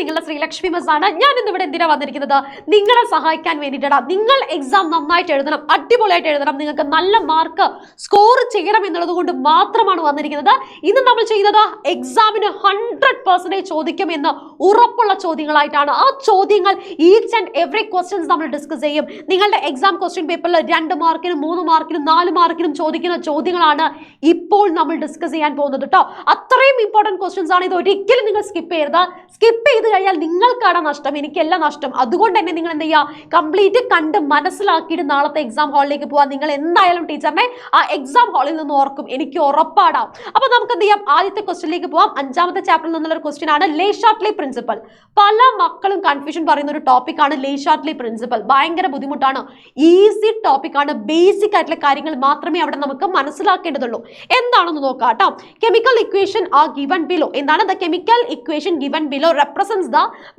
നിങ്ങളുടെ ശ്രീലക്ഷ്മി മിസ് ആണ്. ഞാൻ ഇന്ന് ഇവിടെ എന്തിനാ വന്നിരിക്കുന്നത്? നിങ്ങളെ സഹായിക്കാൻ വേണ്ടിയിട്ടാണ്. നിങ്ങൾ എക്സാം നന്നായിട്ട് എഴുതണം, അടിപൊളിയായിട്ട് എഴുതണം, നിങ്ങൾക്ക് നല്ല മാർക്ക് സ്കോർ ചെയ്യണം എന്നുള്ളത് കൊണ്ട് മാത്രമാണ് വന്നിരിക്കുന്നത്. ഇന്ന് നമ്മൾ ചെയ്യുന്നത് എക്സാമിന് 100% ചോദിക്കുമെന്ന് ഉറപ്പുള്ള ചോദ്യങ്ങളായിട്ടാണ്. ആ ചോദ്യങ്ങൾ ഈച്ച് ആൻഡ് എവറി ക്വസ്റ്റ്യൻസ് നമ്മൾ ഡിസ്കസ് ചെയ്യും. നിങ്ങളുടെ എക്സാം ക്വസ്റ്റ്യൻ പേപ്പറിൽ 2 മാർക്കിനും 3 മാർക്കിനും 4 മാർക്കിനും ചോദിക്കുന്ന ചോദ്യങ്ങളാണ് ഇപ്പോൾ നമ്മൾ ഡിസ്കസ് ചെയ്യാൻ പോകുന്നത് കേട്ടോ. അത്രയും ഇമ്പോർട്ടൻറ്റ് ക്വസ്റ്റ്യൻസ് ആണ്. ഇത് ഒരിക്കലും നിങ്ങൾ സ്കിപ്പ് ചെയ്യരുത്. സ്കിപ്പ് ചെയ്ത് കഴിഞ്ഞാൽ നിങ്ങൾക്കാണ് നഷ്ടം, എനിക്കല്ല നഷ്ടം. അതുകൊണ്ട് തന്നെ നിങ്ങൾ എന്ത് ചെയ്യുക, കംപ്ലീറ്റ് കണ്ട് മനസ്സിലാക്കിയിട്ട് നാളത്തെ എക്സാം ഹാളിലേക്ക് പോവാം. നിങ്ങൾ എന്തായാലും ടീച്ചറിനെ ആ എക്സാം ഹാളിൽ നിന്ന് ഓർക്കും, എനിക്ക് ഉറപ്പാടാം. അപ്പൊ നമുക്ക് എന്ത് ചെയ്യാം, ആദ്യത്തെ ക്വസ്റ്റ്യനിലേക്ക് പോവാം. 5ാമത്തെ ചാപ്റ്ററിൽ നിന്നുള്ള ഒരു ക്വസ്റ്റ്യൻ ആണ് ലേ ഷാർട്ട്ലി പ്രിൻസിപ്പൽ. പല മക്കളും കൺഫ്യൂഷൻ പറയുന്ന ഒരു ടോപ്പിക്കാണ് ലേ ഷാർട്ട്ലി പ്രിൻസിപ്പൽ. ഭയങ്കര ബുദ്ധിമുട്ടാണ്, ഈസി ടോപ്പിക്കാണ്. ബേസിക് ആയിട്ടുള്ള കാര്യങ്ങൾ മാത്രമേ അവിടെ നമുക്ക് മനസ്സിലാക്കേണ്ടതുള്ളൂ. എന്താണെന്ന് നോക്കാം കേട്ടോ. Chemical equation are given below. എന്താണ്? The chemical equation given below represents the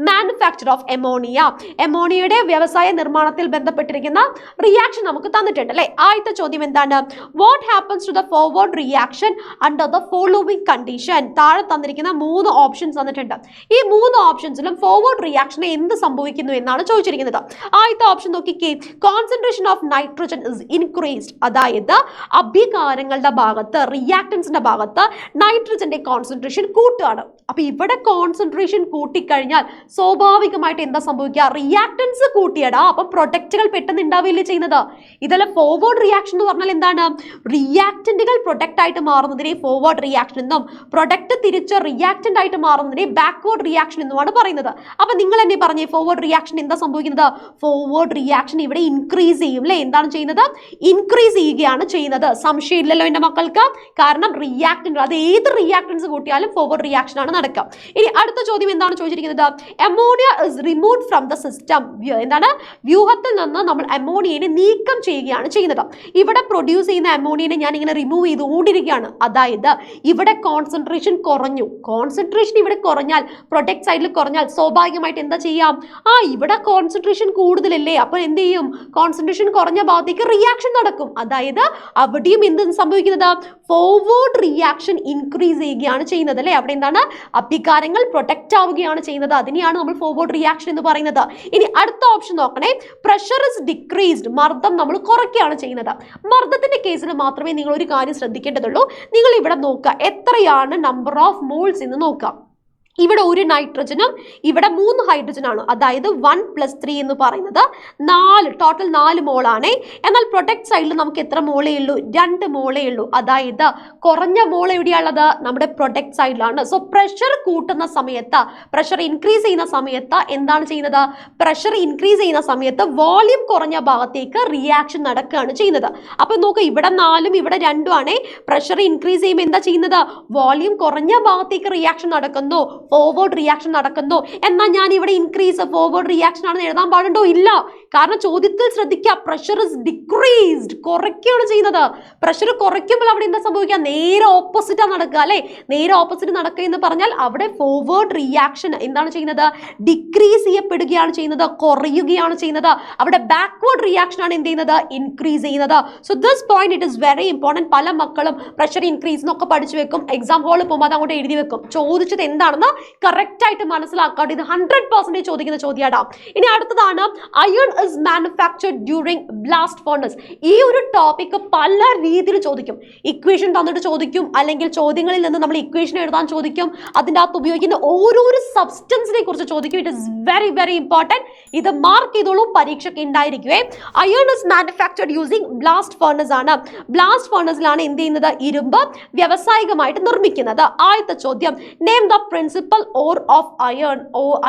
manufacture of ammonia. എമോണിയയുടെ വ്യവസായ നിർമ്മാണത്തിൽ ബന്ധപ്പെട്ടിരിക്കുന്ന റിയാക്ഷൻ നമുക്ക് തന്നിട്ടുണ്ട് അല്ലെ. ആദ്യത്തെ ചോദ്യം എന്താണ്? What happens to the forward reaction under the following condition. താഴെ തന്നിരിക്കുന്ന 3 ഓപ്ഷൻസ് തന്നിട്ടുണ്ട്. ഈ 3 ഓപ്ഷൻസിലും ഫോർവേഡ് റിയാക്ഷന് എന്ത് സംഭവിക്കുന്നു എന്നാണ് ചോദിച്ചിരിക്കുന്നത്. ആദ്യത്തെ ഓപ്ഷൻ നോക്കിക്കേ, concentration of nitrogen is increased. അതായത് അഭികാരങ്ങളുടെ ഭാഗത്ത്, റിയാക്ടൻസിന്റെ ഭാഗത്ത് നൈട്രജന്റെ കോൺസെൻട്രേഷൻ കൂട്ടുകയാണ്. അപ്പൊ ഇവിടെ കോൺസെൻട്രേഷൻ കൂട്ടിക്കഴിഞ്ഞാൽ സ്വാഭാവികമായിട്ട് എന്താ സംഭവിക്കുക? റിയാക്ടൻസ് കൂട്ടിയടാ, അപ്പൊ പ്രൊഡക്റ്റുകൾ പെട്ടെന്ന് ഉണ്ടാവുകയല്ലേ ചെയ്യുന്നത്. ഇതെല്ലാം ഫോർവേഡ് റിയാക്ഷൻ എന്ന് പറഞ്ഞാൽ എന്താണ്? റിയാക്ടന്റുകൾ പ്രൊഡക്റ്റ് ആയിട്ട് മാറുന്നതിനെ ഫോർവേഡ് റിയാക്ഷൻ എന്നും പ്രൊഡക്റ്റ് തിരിച്ച് റിയാക്ടന്റ് ആയിട്ട് മാറുന്നതിനെ ബാക്ക്വേർഡ് റിയാക്ഷൻ എന്നുമാണ് പറയുന്നത്. അപ്പൊ നിങ്ങൾ എന്നെ പറഞ്ഞേ, ഫോർവേഡ് റിയാക്ഷൻ എന്താ സംഭവിക്കുന്നത്? ഫോർവേഡ് റിയാക്ഷൻ ഇവിടെ ഇൻക്രീസ് ചെയ്യും അല്ലെ. എന്താണ് ചെയ്യുന്നത്? ഇൻക്രീസ് ചെയ്യുകയാണ് ചെയ്യുന്നത്. സംശയമില്ലല്ലോ എന്റെ മക്കൾക്ക്. കാരണം റിയാക്ടന്റ്, അത് ഏത് റിയാക്ടൻസ് കൂട്ടിയാലും ഫോർവേഡ് റിയാക്ഷൻ ആണ് നടക്കുക. ഇനി അടുത്ത ചോദ്യം എന്താണ് ചോദിച്ചിരിക്കുന്നത്? Ammonia is removed from the system. എന്താണ്? വ്യൂഹത്തിൽ നിന്ന് നമ്മൾ അമോണിയനെ നീക്കം ചെയ്യുകയാണ് ചെയ്യുന്നത്. ഇവിടെ പ്രൊഡ്യൂസ് ചെയ്യുന്ന അമോണിയനെ ഞാൻ ഇങ്ങനെ റിമൂവ് ചെയ്തുകൊണ്ടിരിക്കുകയാണ്. അതായത് ഇവിടെ കോൺസെൻട്രേഷൻ കുറഞ്ഞു. കോൺസെൻട്രേഷൻ ഇവിടെ കുറഞ്ഞാൽ, പ്രൊഡക്റ്റ് സൈഡിൽ കുറഞ്ഞാൽ സ്വാഭാവികമായിട്ട് എന്താ ചെയ്യാം? ഇവിടെ കോൺസെൻട്രേഷൻ കൂടുതലല്ലേ, അപ്പോൾ എന്ത് ചെയ്യും? കോൺസെൻട്രേഷൻ കുറഞ്ഞ ഭാഗത്തേക്ക് റിയാക്ഷൻ നടക്കും. അതായത് അവിടെയും എന്ത് സംഭവിക്കുന്നത്? ഫോർവേഡ് റിയാക്ഷൻ ഇൻക്രീസ് ചെയ്യുകയാണ് ചെയ്യുന്നത് അല്ലേ. അവിടെ എന്താണ്? അഭികാരങ്ങൾ പ്രൊട്ടക്റ്റ് ആവുകയാണ് ചെയ്യുന്നത്. അതിനെയാണ് നമ്മൾ ഫോർവേഡ് റിയാക്ഷൻ എന്ന് പറയുന്നത്. ഇനി അടുത്ത ഓപ്ഷൻ നോക്കണേ, പ്രഷർ ഇസ് ഡിക്രീസ്ഡ്. മർദ്ദം നമ്മൾ കുറയ്ക്കുകയാണ് ചെയ്യുന്നത്. മർദ്ദത്തിന്റെ കേസിൽ മാത്രമേ നിങ്ങൾ ഒരു കാര്യം ശ്രദ്ധിക്കേണ്ടതുള്ളൂ. നിങ്ങൾ ഇവിടെ നോക്കുക, എത്രയാണ് നമ്പർ ഓഫ് മോൾസ് എന്ന് നോക്കാം. ഇവിടെ ഒരു നൈട്രജനും ഇവിടെ 3 ഹൈഡ്രജനാണ്. അതായത് 1 + 3 എന്ന് പറയുന്നത് 4, ടോട്ടൽ 4 മോളാണ്. എന്നാൽ പ്രൊട്ടക്റ്റ് സൈഡിൽ നമുക്ക് എത്ര മോളേ ഉള്ളൂ? 2 മോളേ ഉള്ളൂ. അതായത് കുറഞ്ഞ മോൾ എവിടെയുള്ളത്? നമ്മുടെ പ്രൊട്ടക്റ്റ് സൈഡിലാണ്. സോ പ്രഷർ കൂട്ടുന്ന സമയത്ത്, പ്രഷർ ഇൻക്രീസ് ചെയ്യുന്ന സമയത്ത് എന്താണ് ചെയ്യുന്നത്? പ്രഷർ ഇൻക്രീസ് ചെയ്യുന്ന സമയത്ത് വോളിയം കുറഞ്ഞ ഭാഗത്തേക്ക് റിയാക്ഷൻ നടക്കുകയാണ് ചെയ്യുന്നത്. അപ്പൊ നോക്കുക, ഇവിടെ 4ഉം ഇവിടെ 2ഉം ആണ്. പ്രഷർ ഇൻക്രീസ് ചെയ്യുമ്പോൾ എന്താ ചെയ്യുന്നത്? വോളിയം കുറഞ്ഞ ഭാഗത്തേക്ക് റിയാക്ഷൻ നടക്കുന്നു, ഫോർവേഡ് റിയാക്ഷൻ നടക്കുന്നു. എന്നാൽ ഞാൻ ഇവിടെ ഇൻക്രീസ് ഫോർവേഡ് റിയാക്ഷൻ ആണെന്ന് എഴുതാൻ പാടുണ്ടോ? ഇല്ല. കാരണം ചോദ്യത്തിൽ ശ്രദ്ധിക്കുക, പ്രഷർ ഇസ് ഡിക്രീസ്ഡ്, കുറയ്ക്കുകയാണ് ചെയ്യുന്നത്. പ്രഷർ കുറയ്ക്കുമ്പോൾ അവിടെ എന്താ സംഭവിക്കുക? നേരെ ഓപ്പോസിറ്റാണ് നടക്കുക അല്ലെ. നേരെ ഓപ്പോസിറ്റ് നടക്കുക എന്ന് പറഞ്ഞാൽ അവിടെ ഫോർവേഡ് റിയാക്ഷൻ എന്താണ് ചെയ്യുന്നത്? ഡിക്രീസ് ചെയ്യപ്പെടുകയാണ് ചെയ്യുന്നത്, കുറയുകയാണ് ചെയ്യുന്നത്. അവിടെ ബാക്ക്വേർഡ് റിയാക്ഷൻ ആണ് എന്ത് ചെയ്യുന്നത്? ഇൻക്രീസ് ചെയ്യുന്നത്. So this point it is very important. പല മക്കളും പ്രഷർ ഇൻക്രീസ് എന്നൊക്കെ പഠിച്ചു വെക്കും, എക്സാം ഹാളിൽ പോകുമ്പോൾ അത് അങ്ങോട്ട് എഴുതി വെക്കും. ചോദിച്ചത് എന്താണെന്ന് കറക്റ്റ് ആയിട്ട് മനസ്സിലാക്കാണ്ട് ഇത് 100% ചോദിക്കുന്ന ചോദ്യമാണ്. ഇനി അടുത്തതാണ്, iron is manufactured during blast furnace. ഈ ഒരു ടോപ്പിക് പല രീതിയിൽ ചോദിക്കും. ഇക്വേഷൻ തന്നിട്ട് ചോദിക്കും, അല്ലെങ്കിൽ ചോദ്യങ്ങളിൽ നിന്ന് നമ്മൾ ഇക്വേഷൻ എഴുതാൻ ചോദിക്കും. അതിൻ്റെ അകത്ത് ഉപയോഗിക്കുന്ന ഓരോരോ സബ്സ്റ്റൻസിനെ കുറിച്ച് ചോദിക്കും. It is very very important. ഇത് മാർക്ക് ചെയ്തോളൂ, പരീക്ഷയ്ക്ക് ഉണ്ടായിരിക്കുവേ. Iron is manufactured using blast furnace ആണ്. ബ്ലാസ്റ്റ് ഫർണസിലാണ് എന്ത് ചെയ്യുന്നത്? ഇരുമ്പ് വ്യാവസായികമായിട്ട് നിർമ്മിക്കുന്നത്. ആദ്യത്തെ ചോദ്യം, name the principal ore of iron.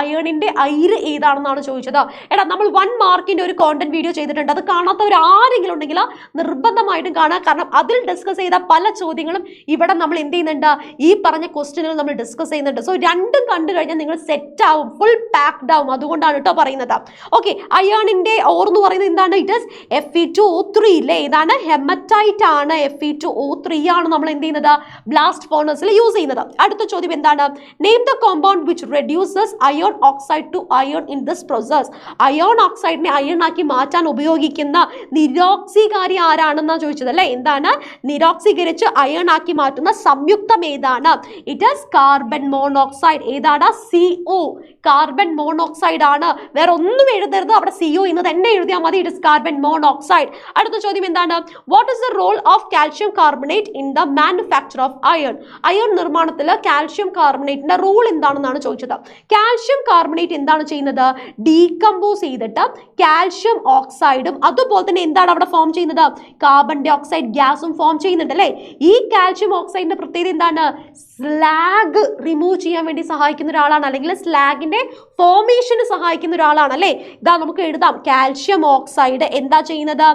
അയണിന്റെ അയിര് ഏതാണെന്നാണ് ചോദിച്ചത്. എടാ, നമ്മൾ 1 മാർക്കിന്റെ ഒരു കോണ്ടന്റ് വീഡിയോ ചെയ്തിട്ടുണ്ട്. അത് കാണാത്തവർ ആരെങ്കിലും ഉണ്ടെങ്കിൽ നിർബന്ധമായിട്ടും കാണുക. കാരണം അതിൽ ഡിസ്കസ് ചെയ്ത പല ചോദ്യങ്ങളും ഇവിടെ നമ്മൾ എന്ത് ചെയ്യുന്നുണ്ട്? ഈ പറഞ്ഞ ക്വസ്റ്റ്യനുകൾ നമ്മൾ ഡിസ്കസ് ചെയ്യുന്നുണ്ട്. സോ രണ്ടും കണ്ടു കഴിഞ്ഞാൽ നിങ്ങൾ സെറ്റ് ആവും, ഫുൾ പാക്ഡ് ആവും, അതുകൊണ്ടാണ് കേട്ടോ പറയുന്നത്. ഓക്കെ, അയേണിന്റെ ഓർ എന്ന് പറയുന്നത് എന്താണ്? ഇറ്റ് ഇസ് Fe2O3 ഇല്ലേ? ഇതാണ് ഹെമറ്റൈറ്റ് ആണ്, Fe2O3 ആണ് നമ്മൾ എന്ത് ചെയ്യുന്നത്? ബ്ലാസ്റ്റ് ഫേർണസിൽ യൂസ് ചെയ്യുന്നത്. അടുത്ത ചോദ്യം എന്താണ്? Name the compound which reduces iron oxide to iron in this process. Iron ഓക്സൈഡിനെ അയൺ ആക്കി മാറ്റാൻ ഉപയോഗിക്കുന്ന നിരോക്സികാരി ആരാണെന്നാണ് ചോദിച്ചത് അല്ലേ? എന്താണ്? നിരോക്സീകരിച്ച് അയൺ ആക്കി മാറ്റുന്ന സംയുക്തം ഏതാണ്? It is carbon monoxide. ഏതാണ്? CO, കാർബൺ മോണോക്സൈഡ് ആണ്. വേറെ ഒന്നും എഴുതരുത്, അവിടെ CO എന്ന് തന്നെ എഴുതിയാൽ മതി. It is carbon monoxide. അടുത്ത ചോദ്യം എന്താണ്? What is the role of calcium carbonate in the manufacture of iron. Iron നിർമ്മാണത്തിൽ കാൽഷ്യം കാർബണേറ്റിന്റെ റോൾ എന്താണെന്നാണ് ചോദിച്ചത്. കാൽഷ്യം കാർബണേറ്റ് എന്താണ് ചെയ്യുന്നത്? ഡീകമ്പോസ് ചെയ്തിട്ട് കാൽഷ്യം ഓക്സൈഡും അതുപോലെ തന്നെ എന്താണ് അവിടെ ഫോം ചെയ്യുന്നത്? കാർബൺ ഡൈ ഓക്സൈഡ് ഗ്യാസും ഫോം ചെയ്യുന്നുണ്ട് അല്ലേ? ഈ കാൽഷ്യം ഓക്സൈഡിന്റെ പ്രത്യേകത എന്താണ്? സ്ലാഗ് റിമൂവ് ചെയ്യാൻ വേണ്ടി സഹായിക്കുന്ന ഒരാളാണ്, അല്ലെങ്കിൽ സ്ലാഗിന്റെ ഫോർമേഷന് സഹായിക്കുന്ന ഒരാളാണ് അല്ലേ? ഇതാ നമുക്ക് എഴുതാം. കാൽഷ്യം ഓക്സൈഡ് എന്താ ചെയ്യുന്നത്?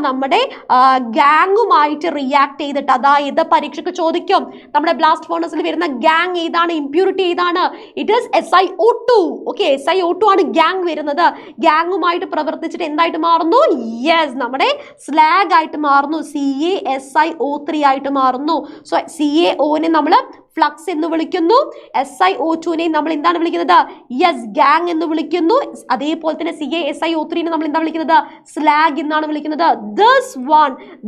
നമ്മുടെ ഗാങ്ങുമായിട്ട് റിയാക്ട് ചെയ്തിട്ട്, അതായത് പരീക്ഷയ്ക്ക് ചോദിക്കും നമ്മുടെ ബ്ലാസ്റ്റ് ഫേർണസിൽ വരുന്ന ഗാങ് ഏതാണ്? ഇംപ്യൂരിറ്റി ഏതാണ്? It is SiO2. Okay, SiO2 ആണ് ഗാങ് വരുന്നത്. ഗാങ്ങുമായിട്ട് പ്രവർത്തിച്ചിട്ട് എന്തായിട്ട് മാറുന്നു? യെസ്, നമ്മുടെ സ്ലാഗ് ആയിട്ട് മാറുന്നു. CaSiO3 ആയിട്ട് മാറുന്നു. സോ CaOനെ നമ്മൾ ഫ്ലക്സ് എന്ന് വിളിക്കുന്നു, SiO2നെ നമ്മൾ എന്താണ് വിളിക്കുന്നത്? യെസ്, ഗാങ് എന്ന് വിളിക്കുന്നു. അതേപോലെ തന്നെ CaSiO3നെ നമ്മൾ എന്താ വിളിക്കുന്നത്? സ്ലാഗ് എന്നാണ് വിളിക്കുന്നത്.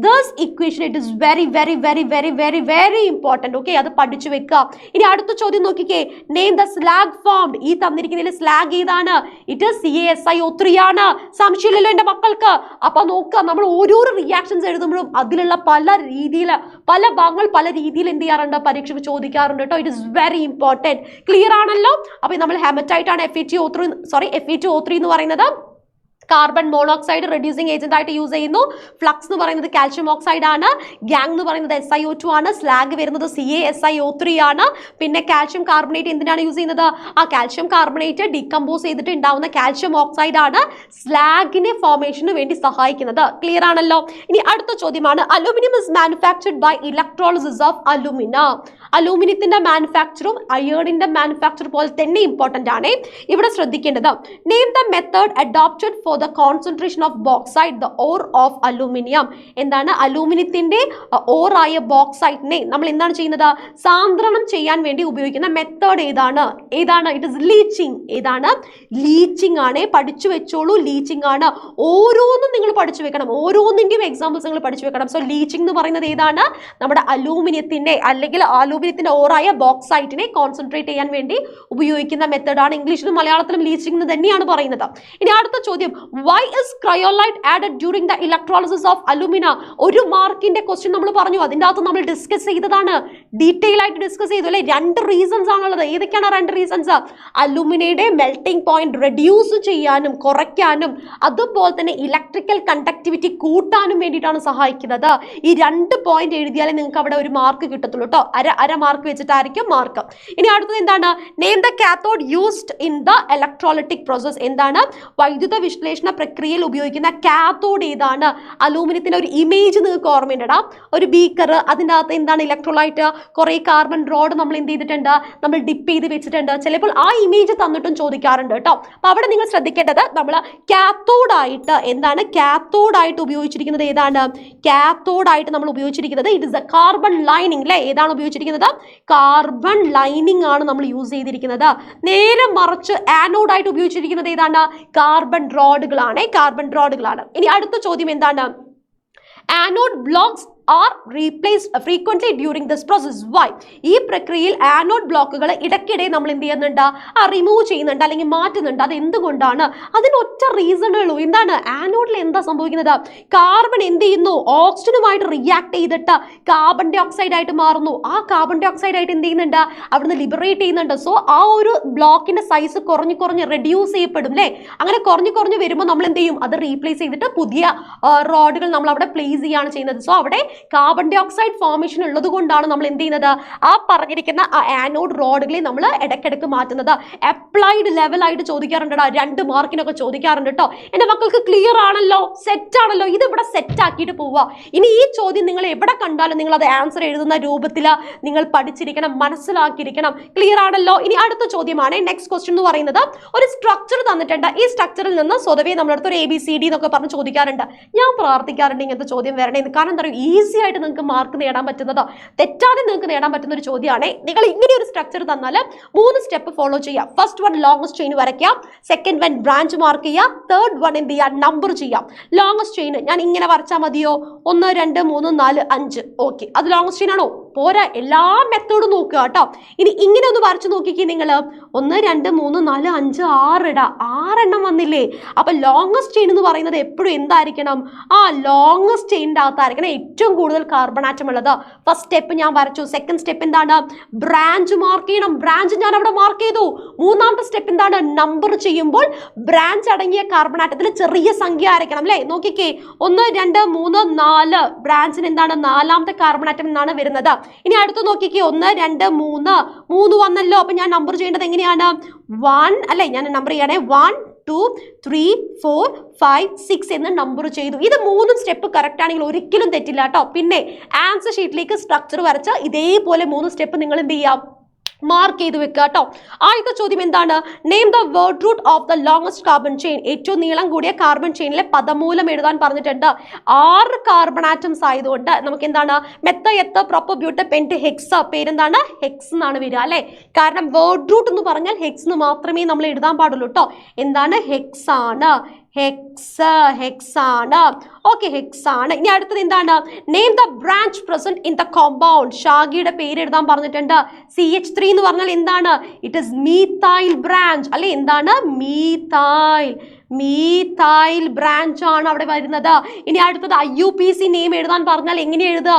This equation it is very very very very very very important. Okay, അത് പഠിച്ചു വെക്കുക. ഇനി അടുത്ത ചോദ്യം നോക്കിക്കേ. Name the slag formed. ഈ തന്നിരിക്കുന്നതിൽ സ്ലാഗ് ഏതാണ്? ഇറ്റ് ഇസ് CaSiO3 ആണ്. സംശയമില്ലല്ലോ എൻ്റെ മക്കൾക്ക്? അപ്പൊ നോക്കുക, നമ്മൾ ഓരോരോ റിയാക്ഷൻസ് എഴുതുമ്പോഴും അതിലുള്ള പല ഭാഗങ്ങൾ പല രീതിയിൽ എന്ത് ചെയ്യാറുണ്ട്? പരീക്ഷയ്ക്ക് ചോദിക്കാറുണ്ട് കേട്ടോ. It is very important. Clear ആണല്ലോ? അപ്പൊ നമ്മൾ ഹെമറ്റൈറ്റ് ആണ് Fe2O3 എന്ന് പറയുന്നത്. കാർബൺ മോണോക്സൈഡ് റെഡ്യൂസിങ് ഏജന്റ് ആയിട്ട് യൂസ് ചെയ്യുന്നു. ഫ്ലക്സ് എന്ന് പറയുന്നത് കാൽഷ്യം ഓക്സൈഡ് ആണ്. ഗ്യാങ് എന്ന് പറയുന്നത് SiO2 ആണ്. സ്ലാഗ് വരുന്നത് CaSiO3 ആണ്. പിന്നെ കാൽഷ്യം കാർബണേറ്റ് എന്തിനാണ് യൂസ് ചെയ്യുന്നത്? കാൽഷ്യം കാർബണേറ്റ് ഡീകമ്പോസ് ചെയ്തിട്ട് ഉണ്ടാവുന്ന കാൽഷ്യം ഓക്സൈഡ് ആണ് സ്ലാഗിനെ ഫോർമേഷന് വേണ്ടി സഹായിക്കുന്നത്. ക്ലിയർ ആണല്ലോ? ഇനി അടുത്ത ചോദ്യമാണ്. Aluminium is manufactured by electrolysis of alumina. അലൂമിനിയത്തിന്റെ മാനുഫാക്ചറും അയേണിന്റെ മാനുഫാക്ചർ പോലെ തന്നെ ഇമ്പോർട്ടന്റ് ആണ്. ഇവിടെ ശ്രദ്ധിക്കേണ്ടത്, name the method adopted for the concentration of bauxite the ore of aluminium. എന്താണ്? അലൂമിനിയത്തിന്റെ ഓറായ ബോക്സൈറ്റിനെ നമ്മൾ എന്താണ് ചെയ്യുന്നത്? സാന്ദ്രണം ചെയ്യാൻ വേണ്ടി ഉപയോഗിക്കുന്ന മെത്തേഡ് ഏതാണ്? It is leaching. ഏതാണ്? ലീച്ചിങ് ആണ്. പഠിച്ചു വെച്ചോളൂ, ലീച്ചിങ് ആണ്. ഓരോന്നും നിങ്ങൾ പഠിച്ചു വെക്കണം, ഓരോന്നിന്റെയും എക്സാമ്പിൾസ് നിങ്ങൾ പഠിച്ചു വെക്കണം. സോ ലീച്ചിങ് എന്ന് പറയുന്നത് ഏതാണ്? നമ്മുടെ അലൂമിനിയത്തിന്റെ അല്ലെങ്കിൽ അലൂമിനിയത്തിന്റെ ഓറായ ബോക്സൈറ്റിനെ കോൺസെൻട്രേറ്റ് ചെയ്യാൻ വേണ്ടി ഉപയോഗിക്കുന്ന മെത്തേഡാണ്. ഇംഗ്ലീഷിലും മലയാളത്തിലും ലീച്ചിങ് എന്ന് തന്നെയാണ് പറയുന്നത്. ഇനി അടുത്ത ചോദ്യം, why is cryolite added during the electrolysis of alumina? ഒരു മാർക്കിന്റെ ക്വസ്റ്റ്യൻ നമ്മൾ പറഞ്ഞു, അതിൻ്റെ അകത്ത് നമ്മൾ ഡിസ്കസ് ചെയ്തതാണ്, ഡീറ്റെയിൽ ആയിട്ട് ഡിസ്കസ് ചെയ്തു അല്ലെ? 2 റീസൺസ് ആണുള്ളത്. ഏതൊക്കെയാണ് 2 റീസൺസ്? അലൂമിനയുടെ മെൽറ്റിംഗ് പോയിന്റ് റെഡ്യൂസ് ചെയ്യാനും കുറയ്ക്കാനും അതുപോലെ തന്നെ ഇലക്ട്രിക്കൽ കണ്ടക്ടിവിറ്റി കൂട്ടാനും വേണ്ടിയിട്ടാണ് സഹായിക്കുന്നത്. ഈ 2 പോയിന്റ് എഴുതിയാലേ നിങ്ങൾക്ക് അവിടെ ഒരു മാർക്ക് കിട്ടത്തുള്ളൂ കേട്ടോ. അര മാർക്ക് വെച്ചിട്ടായിരിക്കും മാർക്ക്. ഇനി അടുത്തത് എന്താണ്? Name the cathode used in the electrolytic process. എന്താണ്? വൈദ്യുത വിശ്ലേഷണ പ്രക്രിയയിൽ ഉപയോഗിക്കുന്ന കാത്തോഡ് ഏതാണ്? അലൂമിനിയത്തിന്റെ ഒരു ഇമേജ് നിങ്ങൾക്ക് ഓർമ്മയുണ്ടടാ. ഒരു ബീക്കർ, അതിൻ്റെ അകത്ത് എന്താണ്? ഇലക്ട്രോലൈറ്റ്, കുറെ കാർബൺ റോഡ് നമ്മൾ എന്ത് ചെയ്തിട്ടുണ്ട്? നമ്മൾ ഡിപ്പ് ചെയ്ത് വെച്ചിട്ടുണ്ട്. ചിലപ്പോൾ ആ ഇമേജ് തന്നിട്ടും ചോദിക്കാറുണ്ട് കേട്ടോ. അപ്പൊ അവിടെ നിങ്ങൾ ശ്രദ്ധിക്കേണ്ടത്, നമ്മൾ കാത്തോഡായിട്ട് എന്താണ്? കാത്തോഡായിട്ട് ഉപയോഗിച്ചിരിക്കുന്നത് ഏതാണ്? കാത്തോഡായിട്ട് നമ്മൾ ഉപയോഗിച്ചിരിക്കുന്നത് it is A carbon lining അല്ലേ? ഏതാണ് ഉപയോഗിച്ചിരിക്കുന്നത്? കാർബൺ ലൈനിങ് ആണ് നമ്മൾ യൂസ് ചെയ്തിരിക്കുന്നത്. നേരെ മറിച്ച് ആനോഡായിട്ട് ഉപയോഗിച്ചിരിക്കുന്നത് ഏതാണ്? കാർബൺ റോഡുകളാണ്. ഇനി അടുത്ത ചോദ്യം എന്താണ്? Anode blocks are replaced frequently during this process. Why? ഈ പ്രക്രിയയിൽ ആനോഡ് ബ്ലോക്കുകൾ ഇടയ്ക്കിടെ നമ്മൾ എന്ത് ചെയ്യുന്നുണ്ട്? റിമൂവ് ചെയ്യുന്നുണ്ട് അല്ലെങ്കിൽ മാറ്റുന്നുണ്ട്. അത് എന്തുകൊണ്ടാണ്? അതിന് ഒറ്റ റീസണേ ഉള്ളൂ. എന്താണ്? ആനോഡിൽ എന്താ സംഭവിക്കുന്നത്? കാർബൺ എന്ത് ചെയ്യുന്നു? ഓക്സിജനുമായിട്ട് റിയാക്ട് ചെയ്തിട്ട് കാർബൺ ഡൈ ഓക്സൈഡ് ആയിട്ട് മാറുന്നു. ആ കാർബൺ ഡൈ ഓക്സൈഡ് ആയിട്ട് എന്ത് ചെയ്യുന്നുണ്ട്? അവിടുന്ന് ലിബറേറ്റ് ചെയ്യുന്നുണ്ട്. സോ ആ ഒരു ബ്ലോക്കിന്റെ സൈസ് കുറഞ്ഞ് റെഡ്യൂസ് ചെയ്യപ്പെടും അല്ലേ? അങ്ങനെ കുറഞ്ഞ് വരുമ്പോൾ നമ്മൾ എന്ത് ചെയ്യും? അത് റീപ്ലേസ് ചെയ്തിട്ട് പുതിയ റോഡുകൾ നമ്മൾ അവിടെ പ്ലേസ് ചെയ്യുകയാണ് ചെയ്യുന്നത്. സോ അവിടെ കാർബൺ ഡൈ ഓക്സൈഡ് ഫോർമേഷൻ ഉള്ളത് കൊണ്ടാണ് നമ്മൾ എന്ത് ചെയ്യുന്നത്, ആ പറഞ്ഞിരിക്കുന്ന ആ ആനോഡ് റോഡുകളെ നമ്മൾ ഇടയ്ക്കിടയ്ക്ക് മാറ്റുന്നത്. അപ്ലൈഡ് ലെവലായിട്ട് ചോദിക്കാറുണ്ട്, 2 മാർക്കിനൊക്കെ ചോദിക്കാറുണ്ട് കേട്ടോ. എൻ്റെ മക്കൾക്ക് ക്ലിയർ ആണല്ലോ, സെറ്റ് ആണല്ലോ, ഇത് ഇവിടെ സെറ്റ് ആക്കിയിട്ട് പോവുക. ഇനി ഈ ചോദ്യം നിങ്ങൾ എവിടെ കണ്ടാലും നിങ്ങൾ അത് ആൻസർ എഴുതുന്ന രൂപത്തിൽ നിങ്ങൾ പഠിച്ചിരിക്കണം, മനസ്സിലാക്കിയിരിക്കണം. ക്ലിയർ ആണല്ലോ. ഇനി അടുത്ത ചോദ്യമാണ്. നെക്സ്റ്റ് ക്വസ്റ്റ്യൻ എന്ന് പറയുന്നത്, ഒരു സ്ട്രക്ചർ തന്നിട്ടുണ്ട്. ഈ സ്ട്രക്ചറിൽ നിന്ന് സ്വതവേ നമ്മുടെ അടുത്ത് ഒരു ABCD എന്നൊക്കെ പറഞ്ഞ് ചോദിക്കാറുണ്ട്. ഞാൻ പ്രാർത്ഥിക്കാറുണ്ട് ഇങ്ങനത്തെ ചോദ്യം വരണേന്ന്. കാരണം എന്താ പറയുക, ഈസി ആയിട്ട് നിങ്ങൾക്ക് മാർക്ക് നേടാൻ പറ്റുന്നത്, തെറ്റാതെ നിങ്ങൾക്ക് നേടാൻ പറ്റുന്ന ഒരു ചോദ്യമാണ്. നിങ്ങൾ ഇങ്ങനെ ഒരു സ്ട്രക്ചർ തന്നാൽ 3 സ്റ്റെപ്പ് ഫോളോ ചെയ്യുക. ഫസ്റ്റ് വൺ ലോങ്സ്റ്റ് ചെയിൻ വരയ്ക്കാം, സെക്കൻഡ് വൺ ബ്രാഞ്ച് മാർക്ക് ചെയ്യുക, തേർഡ് വൺ എന്ത് ചെയ്യുക, നമ്പർ ചെയ്യാം. ലോങ്സ്റ്റ് ചെയിൻ ഞാൻ ഇങ്ങനെ വരച്ചാൽ മതിയോ? 1 2 3 4 5. ഓക്കെ, അത് ലോങ്സ്റ്റ് ചെയിൻ ആണോ? പോരാ, എല്ലാ മെത്തേഡും നോക്കുക കേട്ടോ. ഇനി ഇങ്ങനെ ഒന്ന് വരച്ചു നോക്കിക്കേ നിങ്ങൾ. 1 2 3 4 5 6 ഇടാ, 6 എണ്ണം വന്നില്ലേ? അപ്പൊ ലോങ്സ്റ്റ് ചെയിൻ എന്ന് പറയുന്നത് എപ്പോഴും എന്തായിരിക്കണം? ലോങ്സ്റ്റ് ചെയിനിന്റെ അകത്തായിരിക്കണം ഏറ്റവും കൂടുതൽ കാർബൺ ആറ്റം ഉള്ളത്. ഫസ്റ്റ് സ്റ്റെപ്പ് ഞാൻ വരച്ചു. സെക്കൻഡ് സ്റ്റെപ്പ് എന്താണ്? ബ്രാഞ്ച് മാർക്ക് ചെയ്യണം. ബ്രാഞ്ച് ഞാൻ അവിടെ മാർക്ക് ചെയ്തു. മൂന്നാമത്തെ സ്റ്റെപ്പ് എന്താണ്? നമ്പർ ചെയ്യുമ്പോൾ ബ്രാഞ്ച് അടങ്ങിയ കാർബൺ ആറ്റത്തിൽ ചെറിയ സംഖ്യ ആയിരിക്കണം അല്ലേ? നോക്കിക്കേ, 1 2 3 4 ബ്രാഞ്ചിന് എന്താണ്? 4ാമത്തെ കാർബൺ ആറ്റം എന്നാണ് വരുന്നത്. ഇനി അടുത്ത് നോക്കിക്കേ, 1 2 3 വന്നല്ലോ. അപ്പൊ ഞാൻ നമ്പർ ചെയ്യേണ്ടത് എങ്ങനെയാണ്? 1 അല്ലെ, ഞാൻ നമ്പർ ചെയ്യണേ. 1 2 3 4 5 6 എന്ന് നമ്പർ ചെയ്തു. ഇത് 3 സ്റ്റെപ്പ് കറക്റ്റ് ആണെങ്കിൽ ഒരിക്കലും തെറ്റില്ല കേട്ടോ. പിന്നെ ആൻസർ ഷീറ്റിലേക്ക് സ്ട്രക്ചർ വരച്ച ഇതേപോലെ 3 സ്റ്റെപ്പ് നിങ്ങൾ എന്ത് ചെയ്യാം, മാർക്ക് ചെയ്ത് വെക്കുക കേട്ടോ. ആദ്യത്തെ ചോദ്യം എന്താണ്? Name the word root of the longest carbon chain. ഏറ്റവും നീളം കൂടിയ കാർബൺ ചെയിനിലെ പദമൂലം എഴുതാൻ പറഞ്ഞിട്ടുണ്ട്. 6 കാർബൺ ആറ്റംസ് ആയതുകൊണ്ട് നമുക്ക് എന്താണ്? മെത്ത എത്ത പ്രൊപ്പ ബ്യൂട്ട പെന്റ് ഹെക്സ. പേരെന്താണ്? ഹെക്സ് എന്നാണ് വരിക അല്ലെ. കാരണം വേർഡ് റൂട്ട് എന്ന് പറഞ്ഞാൽ ഹെക്സ് എന്ന് മാത്രമേ നമ്മൾ എഴുതാൻ പാടുള്ളൂ കേട്ടോ. എന്താണ്? ഹെക്സ് ആണ്. ഹെക്സ് ആണ്. ഓക്കെ, ഹെക്സ് ആണ്. ഇനി അടുത്തത് എന്താണ്? Name the branch present in the compound. ശാഖയുടെ പേര് എഴുതാൻ പറഞ്ഞിട്ടുണ്ട്. CH3 എന്ന് പറഞ്ഞാൽ എന്താണ്? ഇറ്റ് ഇസ് മീഥൈൽ ബ്രാഞ്ച് അല്ലെ. എന്താണ്? മീഥൈൽ ബ്രാഞ്ച് ആണ് അവിടെ വരുന്നത്. ഇനി അടുത്തത് IUPAC നെയിം എഴുതാൻ പറഞ്ഞാൽ എങ്ങനെ എഴുതുക?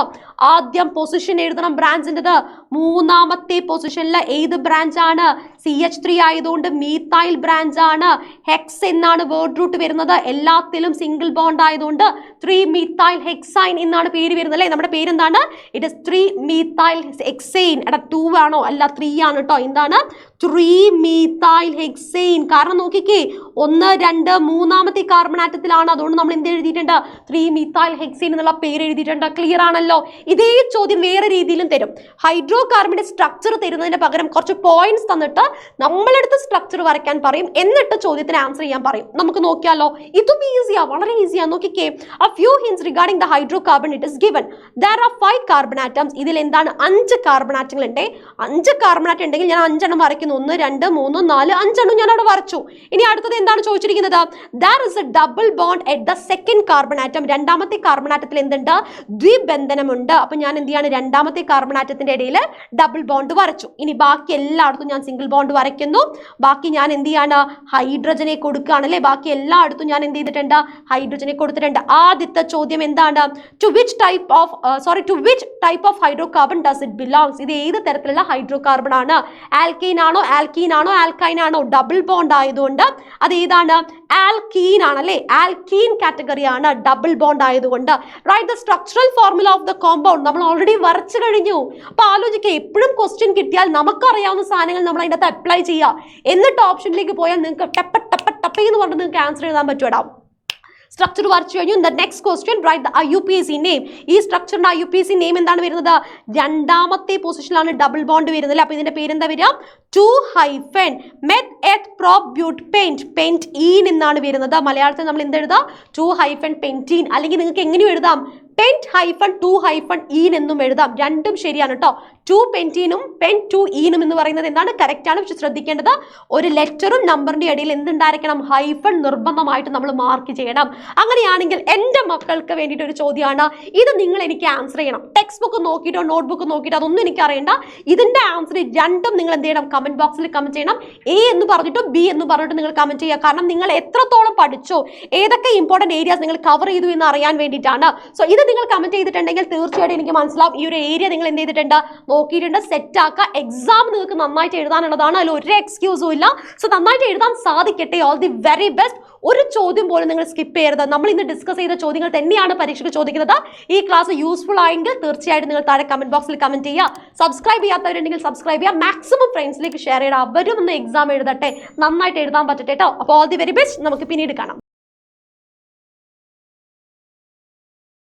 ആദ്യം പൊസിഷൻ എഴുതണം ബ്രാഞ്ചിൻ്റെത്. 3ാമത്തെ പൊസിഷനിൽ ഏത് ബ്രാഞ്ച് ആണ്? CH3 ആയതുകൊണ്ട് മീഥൈൽ ബ്രാഞ്ച് ആണ്. ഹെക്സ് എന്നാണ് വേർഡ് റൂട്ട് വരുന്നത്. എല്ലാത്തിലും സിംഗിൾ ബോണ്ട് ആയതുകൊണ്ട് 3 methyl hexane എന്നാണ് പേര് വരുന്നത് അല്ലേ. നമ്മുടെ പേര് എന്താണ്? It is 3 methyl hexane. എടാ 2 ആണോ? അല്ല 3 ആണ് കേട്ടോ. എന്താണ്? 3 methyl hexane. കാരണം നോക്കിക്കേ, 1 2 3ാമത്തെ കാർബൺ ആറ്റത്തിലാണ്. അതുകൊണ്ട് നമ്മൾ എന്ത് എഴുതിയിട്ടുണ്ട്? 3 methyl hexane എന്നുള്ള പേര് എഴുതിയിട്ടുണ്ട്. ക്ലിയർ ആണല്ലോ. ഇതേ ചോദ്യം വേറെ രീതിയിലും തരും. ഹൈഡ്രോ കാർബണിന്റെ സ്ട്രക്ചർ തരുന്നതിന് പകരം കുറച്ച് പോയിന്റ്സ് തന്നിട്ട് നമ്മളെടുത്ത് സ്ട്രക്ചർ വരയ്ക്കാൻ പറയും, എന്നിട്ട് ചോദ്യത്തിന് ആൻസർ ചെയ്യാൻ പറയും. നമുക്ക് നോക്കിയാലോ? ഇതും ഈസിയാ, വളരെ ഈസിയാ. നോക്കിക്കേ, a few hints regarding the hydrocarbon it is given. There are 5 carbon atoms. ഇതിൽ എന്താണ്? 5 കാർബൺ ആറ്റങ്ങൾ ഉണ്ട്. 5 കാർബൺ ആറ്റം ഉണ്ടെങ്കിൽ ഞാൻ 5 എണ്ണം വരയ്ക്കുന്നു. 1 2 3 4 5 എണ്ണം ഞാൻ അവിടെ വരച്ചു. ഇനി അടുത്തത് എന്താണ് ചോദിച്ചിരിക്കുന്നത്? There is a double bond at the second carbon atom. രണ്ടാമത്തെ കാർബൺ ആറ്റത്തിൽ എന്തുണ്ട്? ദ്വിബന്ധനമുണ്ട്. അപ്പൊ ഞാൻ എന്ത് ചെയ്യാണ്? രണ്ടാമത്തെ കാർബൺ ആറ്റത്തിന്റെ ഇടയിൽ ഡബിൾ ബോണ്ട് വരച്ചു. ഇനി ബാക്കി എല്ലായിടത്തും ഞാൻ സിംഗിൾ ബോണ്ട് വരയ്ക്കുന്നു. ബാക്കി ഞാൻ എന്ത് ചെയ്യാണ്? ഹൈഡ്രജനെ കൊടുക്കുകയാണല്ലേ. ബാക്കി എല്ലായിടത്തും ഞാൻ എന്ത് ചെയ്തിട്ടുണ്ട്? ഹൈഡ്രജനെ കൊടുത്തിട്ടുണ്ട്. ആദ്യത്തെ ചോദ്യം എന്താണ്? To which type of hydrocarbon does it belongs? ഇത് ഏത് തരത്തിലുള്ള ഹൈഡ്രോകാർബൺ ആണ്? ആൽക്കീൻ ആണോ, ആൽക്കീൻ ആണോ, ആൽക്കൈൻ ആണോ? ഡബിൾ ബോണ്ട് ആയതുകൊണ്ട് അത് ഏതാണ്? ആൽക്കീൻ ആണല്ലേ. ആൽക്കീൻ കാറ്റഗറി ആണ്, ഡബിൾ ബോണ്ട് ആയതുകൊണ്ട്. Write the structural formula of the compound. നമ്മൾ ഓൾറെഡി വരച്ചു കഴിഞ്ഞു. അപ്പൊ ആലോചിക്കുക, എപ്പോഴും ക്വസ്റ്റ്യൻ കിട്ടിയാൽ നമുക്കറിയാവുന്ന സാധനങ്ങൾ നമ്മൾ അതിൻ്റെ അകത്ത് അപ്ലൈ ചെയ്യുക. എന്നിട്ട് ഓപ്ഷനിലേക്ക് പോയാൽ നിങ്ങൾക്ക് ടപ്പ ടപ്പ ടപ്പ എന്ന് പറഞ്ഞ് നിങ്ങൾക്ക് ആൻസർ എഴുതാൻ പറ്റുമോ? സ്ട്രക്ചർ വരച്ചു കഴിഞ്ഞു. The next question, write the IUPAC name. ഈ സ്ട്രക്ചറിന്റെ IUPAC നെയിം എന്താണ് വരുന്നത്? രണ്ടാമത്തെ പൊസിഷനിലാണ് ഡബിൾ ബോണ്ട് വരുന്നത്. അപ്പൊ ഇതിന്റെ പേരെന്താ വരിക? 2- മെത്ത്-എത്ത്-പ്രൊപ്യൂട്ടേൻ. പെന്റീൻ എന്നാണ് വരുന്നത്. മലയാളത്തിൽ നമ്മൾ എന്ത് എഴുതാം? 2- പെന്റീൻ. അല്ലെങ്കിൽ നിങ്ങൾക്ക് എങ്ങനെയും എഴുതാം? Pent-2- എന്നും എഴുതാം. രണ്ടും ശരിയാണ് കേട്ടോ. 2 പെന്റീനും Pent-2 എന്ന് പറയുന്നത് എന്താണ്? കറക്റ്റ് ആണ്. പക്ഷെ ശ്രദ്ധിക്കേണ്ടത്, ഒരു ലെറ്ററും നമ്പറിന്റെ ഇടയിൽ എന്തുണ്ടായിരിക്കണം? ഹൈഫൺ നിർബന്ധമായിട്ട് നമ്മൾ മാർക്ക് ചെയ്യണം. അങ്ങനെയാണെങ്കിൽ എൻ്റെ മക്കൾക്ക് വേണ്ടിയിട്ട് ഒരു ചോദ്യമാണ്. ഇത് നിങ്ങൾ എനിക്ക് ആൻസർ ചെയ്യണം. ടെക്സ്റ്റ് ബുക്ക് നോക്കിയിട്ടോ നോട്ട്ബുക്ക് നോക്കിയിട്ടോ അതൊന്നും എനിക്ക് അറിയണ്ട. ഇതിന്റെ ആൻസർ രണ്ടും നിങ്ങൾ എന്ത് ചെയ്യണം? കമന്റ് ബോക്സിൽ കമന്റ് ചെയ്യണം. A എന്ന് പറഞ്ഞിട്ടോ B എന്ന് പറഞ്ഞിട്ടോ നിങ്ങൾ കമന്റ് ചെയ്യുക. കാരണം നിങ്ങൾ എത്രത്തോളം പഠിച്ചോ, ഏതൊക്കെ ഇമ്പോർട്ടന്റ് ഏരിയാസ് നിങ്ങൾ കവർ ചെയ്തു എന്ന് അറിയാൻ വേണ്ടിയിട്ടാണ്. സോ ഇത് നിങ്ങൾ കമന്റ് ചെയ്തിട്ടുണ്ടെങ്കിൽ തീർച്ചയായിട്ടും എനിക്ക് മനസ്സിലാവും ഈ ഒരു ഏരിയ നിങ്ങൾ എന്ത് ചെയ്തിട്ടുണ്ട് നോക്കിയിട്ടുണ്ട്, സെറ്റ് ആക്കുക. എക്സാം നിങ്ങൾക്ക് നന്നായിട്ട് എഴുതാനുള്ളതാണ്, അതിൽ ഒരു എക്സ്ക്യൂസും ഇല്ല. സോ നന്നായിട്ട് എഴുതാൻ സാധിക്കട്ടെ. All the very best. ഒരു ചോദ്യം പോലും നിങ്ങൾ സ്കിപ്പ് ചെയ്യരുത്. നമ്മൾ ഇന്ന് ഡിസ്കസ് ചെയ്ത ചോദ്യങ്ങൾ തന്നെയാണ് പരീക്ഷയ്ക്ക് ചോദിക്കുന്നത്. ഈ ക്ലാസ് യൂസ്ഫുൾ ആയെങ്കിൽ തീർച്ചയായിട്ടും നിങ്ങൾ താഴെ കമന്റ് ബോക്സിൽ കമന്റ് ചെയ്യുക. സബ്സ്ക്രൈബ് ചെയ്യാത്തവരുണ്ടെങ്കിൽ സബ്സ്ക്രൈബ് ചെയ്യുക. മാക്സിമം ഫ്രണ്ട്സിലേക്ക് ഷെയർ ചെയ്യുക. അവരും ഒന്ന് എക്സാം എഴുതട്ടെ, നന്നായിട്ട് എഴുതാൻ പറ്റട്ടെ കേട്ടോ. അപ്പോൾ ഓൾ ദി വെരി ബെസ്റ്റ്. നമുക്ക് പിന്നീട് കാണാം.